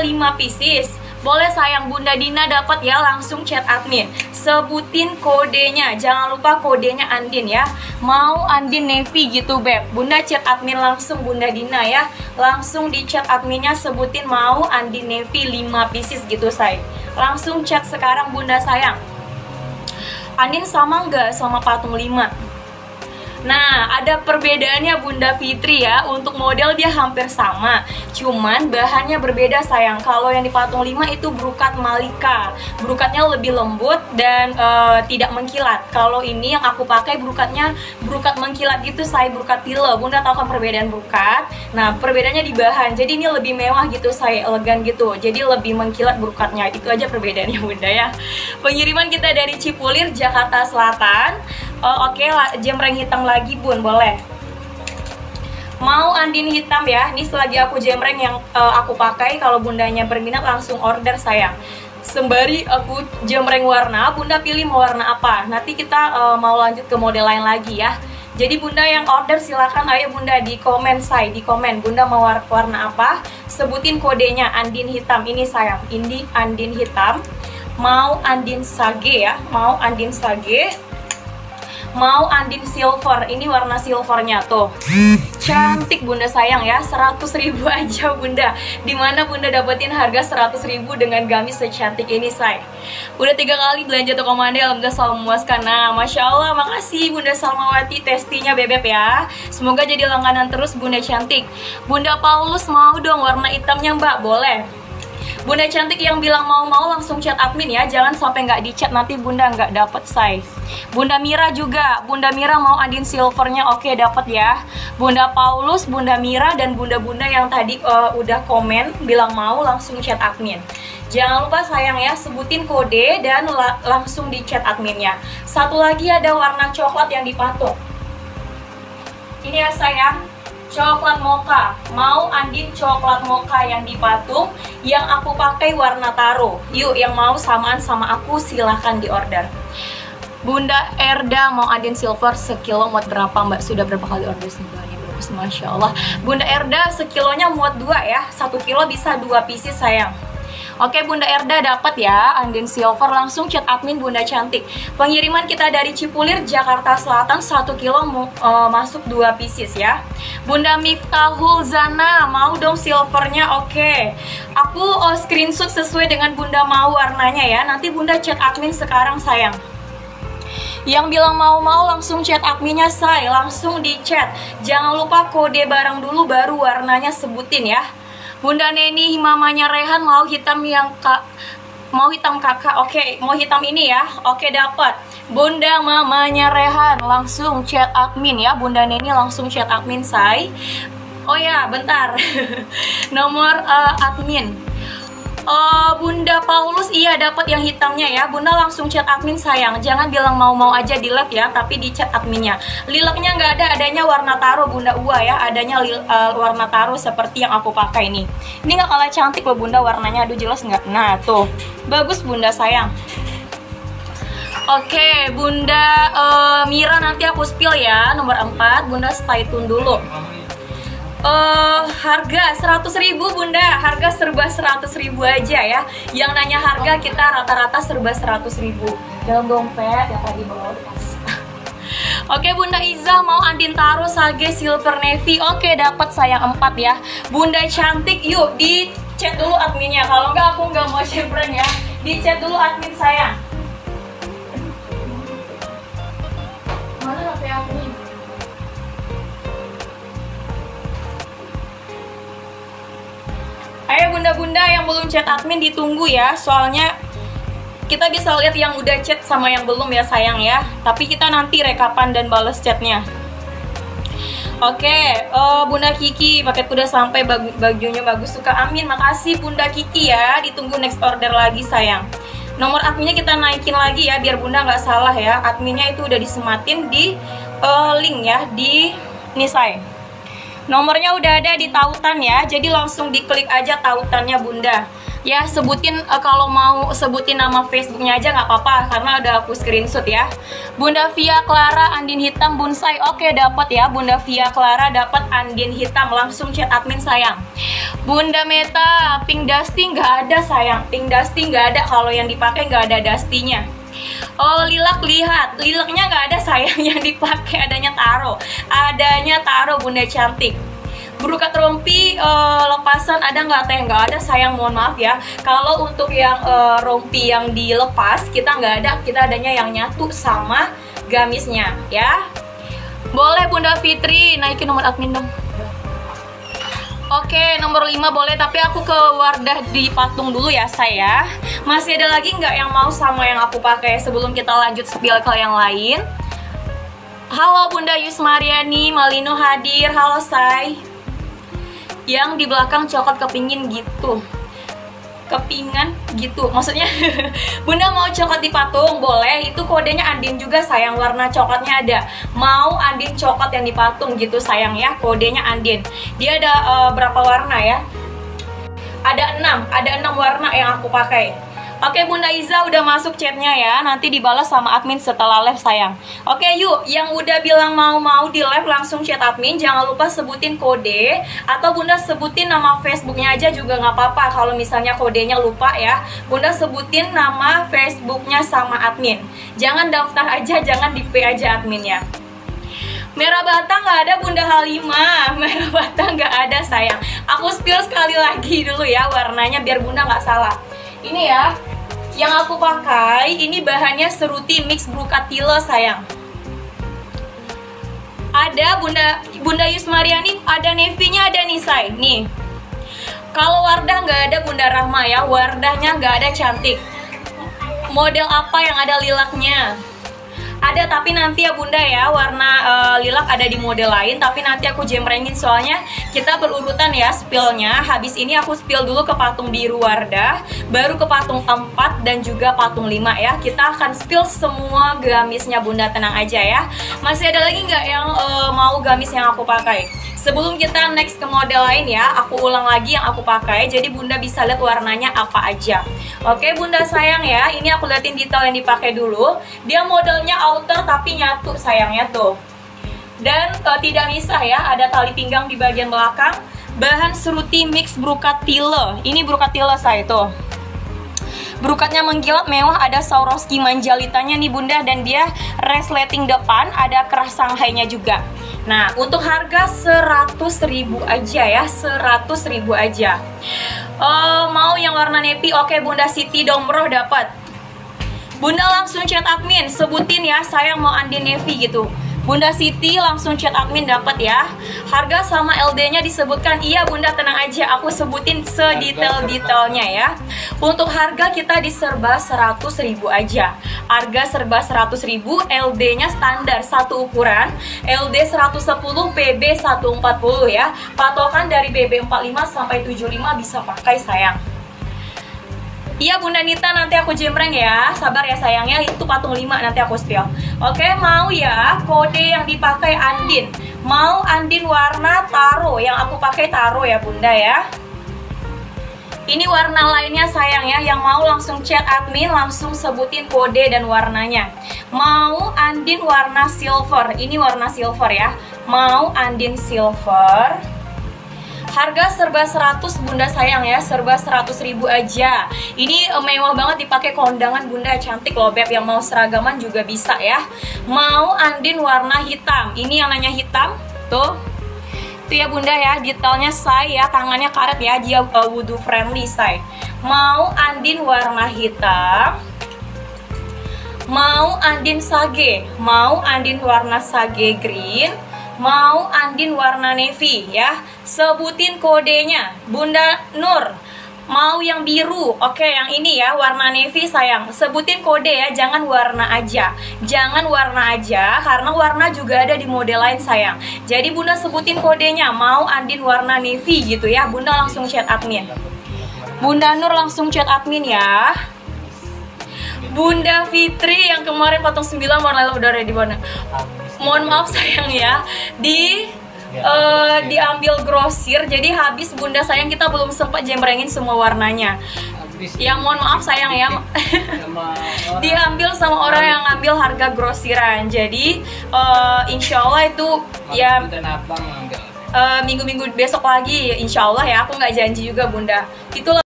5 pieces. Boleh sayang, Bunda Dina dapat ya, langsung chat admin. Sebutin kodenya, jangan lupa kodenya Andin ya. Mau Andin Navy gitu Beb. Bunda chat admin langsung Bunda Dina ya. Langsung di chat adminnya sebutin mau Andin Navy 5 pieces gitu say. Langsung chat sekarang Bunda sayang. Andin sama nggak sama patung 5? Nah, ada perbedaannya Bunda Fitri ya. Untuk model dia hampir sama, cuman bahannya berbeda sayang. Kalau yang di patung 5 itu brokat Malika, brokatnya lebih lembut dan tidak mengkilat. Kalau ini yang aku pakai brokatnya brokat mengkilat gitu saya, brokat tile. Bunda tahu kan perbedaan brokat? Nah, perbedaannya di bahan. Jadi ini lebih mewah gitu saya, elegan gitu. Jadi lebih mengkilat brokatnya. Itu aja perbedaannya Bunda ya. Pengiriman kita dari Cipulir, Jakarta Selatan. Oke, jemreng hitam lagi Bun, boleh. Mau Andin hitam ya. Ini selagi aku jemreng yang aku pakai. Kalau bundanya berminat langsung order sayang. Sembari aku jemreng warna, Bunda pilih mau warna apa. Nanti kita mau lanjut ke model lain lagi ya. Jadi Bunda yang order silahkan ayo Bunda di komen say, di komen Bunda mau warna apa. Sebutin kodenya Andin hitam ini sayang. Ini Andin hitam. Mau Andin sage ya, mau Andin sage. Mau Andin silver, ini warna silvernya tuh. Cantik Bunda sayang ya, 100.000 aja Bunda. Dimana Bunda dapetin harga 100.000 dengan gamis secantik ini say. Udah 3 kali belanja toko Mande, alhamdulillah selalu memuaskan. Nah, Masya Allah, makasih Bunda Salmawati testinya bebek ya. Semoga jadi langganan terus Bunda cantik. Bunda Paulus mau dong warna hitamnya Mbak, boleh. Bunda cantik yang bilang mau langsung chat admin ya, jangan sampai nggak di chat nanti Bunda nggak dapet size. Bunda Mira juga, Bunda Mira mau Andin silvernya, oke dapat ya. Bunda Paulus, Bunda Mira dan bunda-bunda yang tadi udah komen bilang mau langsung chat admin. Jangan lupa sayang ya, sebutin kode dan langsung di chat adminnya. Satu lagi ada warna coklat yang dipatok. Ini ya sayang. Coklat mocha, mau Andin coklat mocha yang dipatung, yang aku pakai warna taro. Yuk yang mau samaan sama aku silahkan di order. Bunda Erda mau Andin silver sekilo muat berapa Mbak? Sudah berapa kali order sebenarnya? Bagus Masya Allah. Bunda Erda sekilonya muat 2 ya, 1 kilo bisa 2 pieces sayang. Oke Bunda Erda dapat ya Andin silver, langsung chat admin Bunda cantik. Pengiriman kita dari Cipulir, Jakarta Selatan 1 kilo masuk 2 pieces ya. Bunda Miftahul Zana mau dong silvernya, oke. Aku screenshot sesuai dengan Bunda mau warnanya ya. Nanti Bunda chat admin sekarang sayang. Yang bilang mau langsung chat adminnya say, langsung di chat. Jangan lupa kode barang dulu baru warnanya sebutin ya. Bunda Neni, mamanya Rehan mau hitam yang mau hitam kakak, oke, mau hitam ini ya, oke dapat. Bunda mamanya Rehan langsung chat admin ya, Bunda Neni langsung chat admin say. Oh ya, bentar. Nomor admin. Bunda Paulus iya dapat yang hitamnya ya. Bunda langsung chat admin sayang. Jangan bilang mau aja di live ya, tapi di chat adminnya. Lileknya nggak ada, adanya warna taro Bunda Ua ya. Adanya warna taro seperti yang aku pakai nih. Ini nggak kalah cantik loh Bunda warnanya. Aduh jelas nggak? Nah tuh, bagus Bunda sayang. Oke, Bunda Mira nanti aku spill ya. Nomor 4, Bunda stay tune dulu. Harga 100.000 Bunda, harga serba 100.000 aja ya. Yang nanya harga kita rata-rata serba 100.000. Dalam dompet yang tadi bawa tas. Oke Bunda Iza mau Andin Taro Sage Silver Navy. Oke dapat sayang 4 ya. Bunda cantik yuk di chat dulu adminnya. Kalau enggak aku nggak mau share ya. Di chat dulu admin sayang. Mana HP admin? Ayo bunda-bunda yang belum chat admin ditunggu ya. Soalnya kita bisa lihat yang udah chat sama yang belum ya sayang ya. Tapi kita nanti rekapan dan bales chatnya. Oke, Bunda Kiki paket udah sampai, bajunya bagus, suka amin. Makasih Bunda Kiki ya. Ditunggu next order lagi sayang. Nomor adminnya kita naikin lagi ya biar Bunda nggak salah ya. Adminnya itu udah disematin di link ya di Nisai. Nomornya udah ada di tautan ya, jadi langsung diklik aja tautannya Bunda. Ya sebutin kalau mau sebutin nama Facebooknya aja nggak apa-apa karena udah aku screenshot ya. Bunda Via Clara Andin hitam bonsai. Oke dapat ya Bunda Via Clara, dapat Andin hitam, langsung chat admin sayang. Bunda Meta pink dusty nggak ada sayang, pink dusty nggak ada, kalau yang dipakai nggak ada dustinya. Oh Lilak, lihat lilaknya nggak ada sayang, yang dipakai adanya taro Bunda cantik. Brokat rompi lepasan ada nggak teh? Nggak ada sayang, mohon maaf ya. Kalau untuk yang rompi yang dilepas kita nggak ada, kita adanya yang nyatu sama gamisnya ya. Boleh Bunda Fitri naikin nomor admin dong. Oke, nomor 5 boleh, tapi aku ke Wardah di patung dulu ya saya. Masih ada lagi nggak yang mau sama yang aku pakai sebelum kita lanjut spill ke yang lain? Halo Bunda Yusmariani, Malino hadir, halo say. Yang di belakang coklat kepingin gitu, kepingan gitu maksudnya. Bunda mau coklat di patung boleh, itu kodenya Andin juga sayang, warna coklatnya ada. Mau Andin coklat yang di patung gitu sayang ya, kodenya Andin. Dia ada berapa warna ya? Ada 6 warna yang aku pakai. Oke Bunda Iza udah masuk chatnya ya, nanti dibalas sama admin setelah live sayang. Oke yuk, yang udah bilang mau di live langsung chat admin, jangan lupa sebutin kode, atau Bunda sebutin nama Facebooknya aja juga nggak apa-apa. Kalau misalnya kodenya lupa ya, Bunda sebutin nama Facebooknya sama admin. Jangan daftar aja, jangan di P aja adminnya. Merah bata nggak ada Bunda Halimah, merah bata nggak ada sayang. Aku spill sekali lagi dulu ya warnanya biar Bunda nggak salah. Ini ya, yang aku pakai ini bahannya Seruti Mix Brukatile sayang. Ada Bunda Yusmariani, ada Nevinya ada nih say. Nih, kalau Wardah nggak ada Bunda Rahma ya, Wardahnya nggak ada cantik. Model apa yang ada lilaknya? Ada, tapi nanti ya Bunda ya, warna lilak ada di model lain, tapi nanti aku jemrengin soalnya kita berurutan ya spillnya. Habis ini aku spill dulu ke patung biru Wardah, baru ke patung 4 dan juga patung 5 ya. Kita akan spill semua gamisnya Bunda, tenang aja ya. Masih ada lagi nggak yang mau gamis yang aku pakai? Sebelum kita next ke model lain ya, aku ulang lagi yang aku pakai, jadi Bunda bisa lihat warnanya apa aja. Oke Bunda sayang ya, ini aku liatin detail yang dipakai dulu. Dia modelnya outer tapi nyatu sayangnya tuh. Dan tidak misah ya, ada tali pinggang di bagian belakang. Bahan Seruti Mix Brukatile. Ini Brukatile saya tuh. Brukatnya mengkilap mewah, ada Swarovski manjalitanya nih Bunda, dan dia resleting depan, ada keras Shanghai-nya juga. Nah, untuk harga 100.000 aja ya, 100.000 aja. Mau yang warna navy? Oke Bunda Siti Domroh dapat. Bunda langsung chat admin, sebutin ya, saya mau Andin navy gitu. Bunda Siti langsung chat admin dapat ya. Harga sama LD-nya disebutkan. Iya Bunda tenang aja, aku sebutin sedetail-detailnya ya. Untuk harga kita di serba 100.000 aja. Harga serba 100.000, LD-nya standar satu ukuran, LD 110, PB 140 ya. Patokan dari BB 45 sampai 75 bisa pakai sayang. Iya Bunda Nita, nanti aku jemreng ya. Sabar ya sayangnya, itu patung 5 nanti aku spill. Oke, mau ya kode yang dipakai Andin. Mau Andin warna taro, yang aku pakai taro ya Bunda ya. Ini warna lainnya sayang ya, yang mau langsung chat admin, langsung sebutin kode dan warnanya. Mau Andin warna silver, ini warna silver ya. Mau Andin silver. Harga serba 100 Bunda sayang ya, serba 100.000 aja. Ini mewah banget dipakai kondangan Bunda, cantik loh Beb, yang mau seragaman juga bisa ya. Mau Andin warna hitam, ini yang nanya hitam tuh. Itu ya Bunda ya, detailnya say ya, tangannya karet ya, dia wudhu friendly say. Mau Andin warna hitam. Mau Andin sage, mau Andin warna sage green. Mau Andin warna navy ya, sebutin kodenya. Bunda Nur mau yang biru, oke yang ini ya warna navy sayang, sebutin kode ya, jangan warna aja. Jangan warna aja, karena warna juga ada di model lain sayang. Jadi Bunda sebutin kodenya, mau Andin warna navy gitu ya. Bunda langsung chat admin. Bunda Nur langsung chat admin ya. Bunda Fitri yang kemarin patung 9 warna udah ready mana? Mohon maaf sayang ya, diambil grosir, jadi habis Bunda sayang, kita belum sempat jemrengin semua warnanya. Ya mohon maaf sayang ya. Sama orang. Diambil sama orang yang ngambil harga grosiran. Jadi insya Allah itu ya Dan abang ngambil. minggu-minggu besok lagi insya Allah ya, aku nggak janji juga bunda. Itulah